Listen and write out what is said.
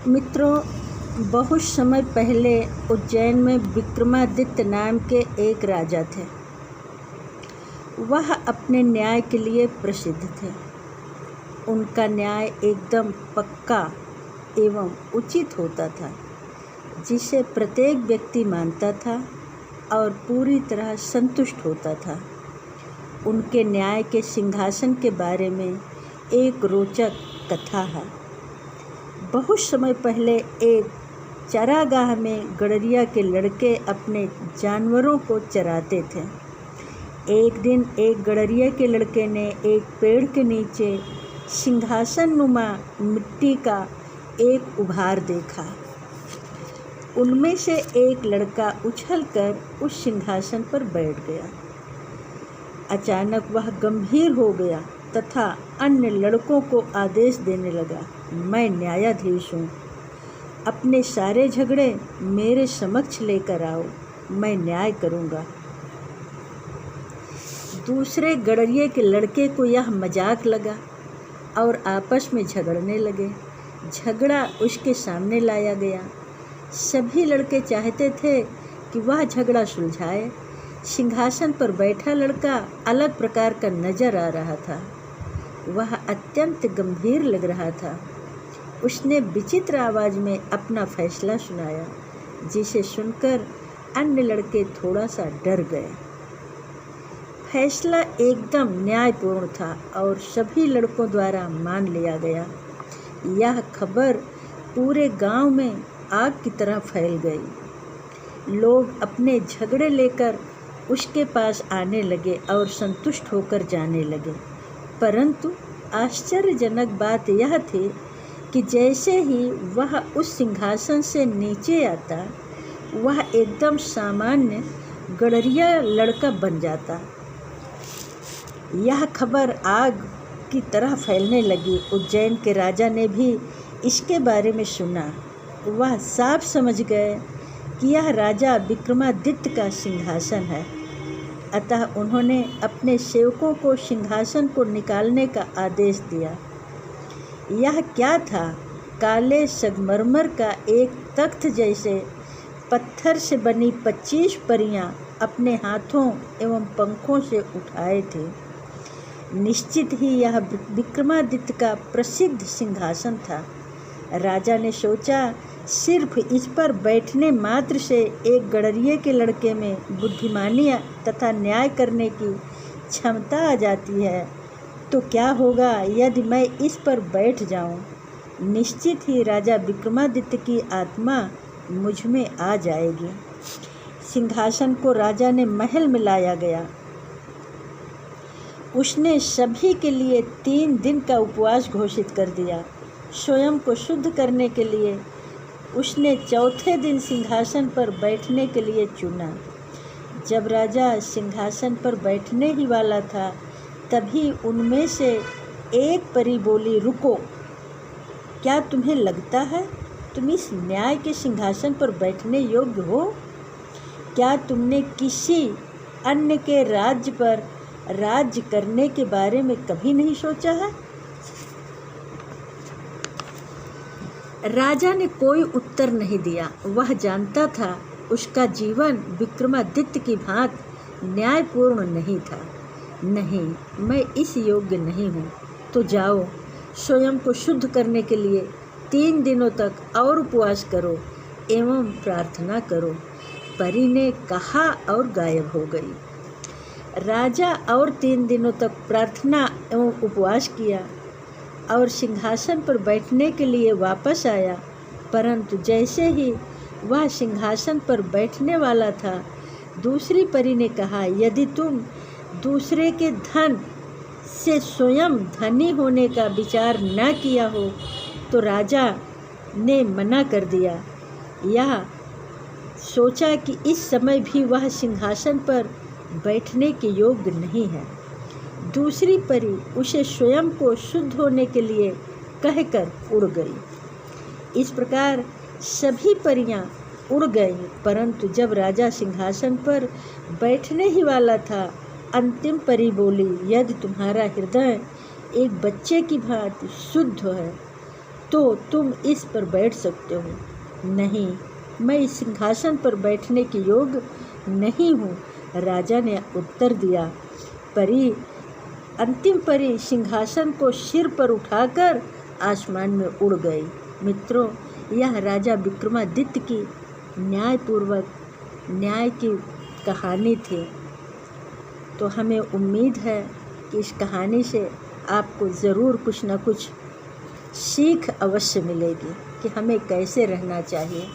मित्रों, बहुत समय पहले उज्जैन में विक्रमादित्य नाम के एक राजा थे। वह अपने न्याय के लिए प्रसिद्ध थे। उनका न्याय एकदम पक्का एवं उचित होता था, जिसे प्रत्येक व्यक्ति मानता था और पूरी तरह संतुष्ट होता था। उनके न्याय के सिंहासन के बारे में एक रोचक कथा है। बहुत समय पहले एक चरागाह में गड़रिया के लड़के अपने जानवरों को चराते थे। एक दिन एक गड़रिया के लड़के ने एक पेड़ के नीचे सिंहासन नुमा मिट्टी का एक उभार देखा। उनमें से एक लड़का उछलकर उस सिंहासन पर बैठ गया। अचानक वह गंभीर हो गया तथा अन्य लड़कों को आदेश देने लगा, मैं न्यायाधीश हूँ, अपने सारे झगड़े मेरे समक्ष लेकर आओ, मैं न्याय करूँगा। दूसरे गड़रिये के लड़के को यह मजाक लगा और आपस में झगड़ने लगे। झगड़ा उसके सामने लाया गया। सभी लड़के चाहते थे कि वह झगड़ा सुलझाए। सिंहासन पर बैठा लड़का अलग प्रकार का नजर आ रहा था। वह अत्यंत गंभीर लग रहा था। उसने विचित्र आवाज़ में अपना फैसला सुनाया, जिसे सुनकर अन्य लड़के थोड़ा सा डर गए। फैसला एकदम न्यायपूर्ण था और सभी लड़कों द्वारा मान लिया गया। यह खबर पूरे गांव में आग की तरह फैल गई। लोग अपने झगड़े लेकर उसके पास आने लगे और संतुष्ट होकर जाने लगे। परंतु आश्चर्यजनक बात यह थी कि जैसे ही वह उस सिंहासन से नीचे आता, वह एकदम सामान्य गड़रिया लड़का बन जाता। यह खबर आग की तरह फैलने लगी। उज्जैन के राजा ने भी इसके बारे में सुना। वह साफ समझ गए कि यह राजा विक्रमादित्य का सिंहासन है। अतः उन्होंने अपने सेवकों को सिंहासन को निकालने का आदेश दिया। यह क्या था? काले संगमरमर का एक तख्त जैसे पत्थर से बनी 25 परियां अपने हाथों एवं पंखों से उठाए थे। निश्चित ही यह विक्रमादित्य का प्रसिद्ध सिंहासन था। राजा ने सोचा, सिर्फ इस पर बैठने मात्र से एक गड़रिये के लड़के में बुद्धिमानी तथा न्याय करने की क्षमता आ जाती है, तो क्या होगा यदि मैं इस पर बैठ जाऊं? निश्चित ही राजा विक्रमादित्य की आत्मा मुझ में आ जाएगी। सिंहासन को राजा ने महल में लाया गया। उसने सभी के लिए 3 दिन का उपवास घोषित कर दिया। स्वयं को शुद्ध करने के लिए उसने चौथे दिन सिंहासन पर बैठने के लिए चुना। जब राजा सिंहासन पर बैठने ही वाला था, तभी उनमें से एक परी बोली, रुको, क्या तुम्हें लगता है तुम इस न्याय के सिंहासन पर बैठने योग्य हो? क्या तुमने किसी अन्य के राज्य पर राज्य करने के बारे में कभी नहीं सोचा है? राजा ने कोई उत्तर नहीं दिया। वह जानता था उसका जीवन विक्रमादित्य की भांति न्यायपूर्ण नहीं था। नहीं, मैं इस योग्य नहीं हूँ। तो जाओ, स्वयं को शुद्ध करने के लिए 3 दिनों तक और उपवास करो एवं प्रार्थना करो। परी ने कहा और गायब हो गई। राजा और 3 दिनों तक प्रार्थना एवं उपवास किया और सिंहासन पर बैठने के लिए वापस आया। परंतु जैसे ही वह सिंहासन पर बैठने वाला था, दूसरी परी ने कहा, यदि तुम दूसरे के धन से स्वयं धनी होने का विचार न किया हो, तो राजा ने मना कर दिया। यह सोचा कि इस समय भी वह सिंहासन पर बैठने के योग्य नहीं है। दूसरी परी उसे स्वयं को शुद्ध होने के लिए कहकर उड़ गई। इस प्रकार सभी परियां उड़ गईं, परंतु जब राजा सिंहासन पर बैठने ही वाला था, अंतिम परी बोली, यदि तुम्हारा हृदय एक बच्चे की भांति शुद्ध है तो तुम इस पर बैठ सकते हो। नहीं, मैं इस सिंहासन पर बैठने के योग्य नहीं हूँ, राजा ने उत्तर दिया। परी, अंतिम परी सिंहासन को सिर पर उठाकर आसमान में उड़ गई। मित्रों, यह राजा विक्रमादित्य की न्याय की कहानी थी। तो हमें उम्मीद है कि इस कहानी से आपको ज़रूर कुछ न कुछ सीख अवश्य मिलेगी कि हमें कैसे रहना चाहिए।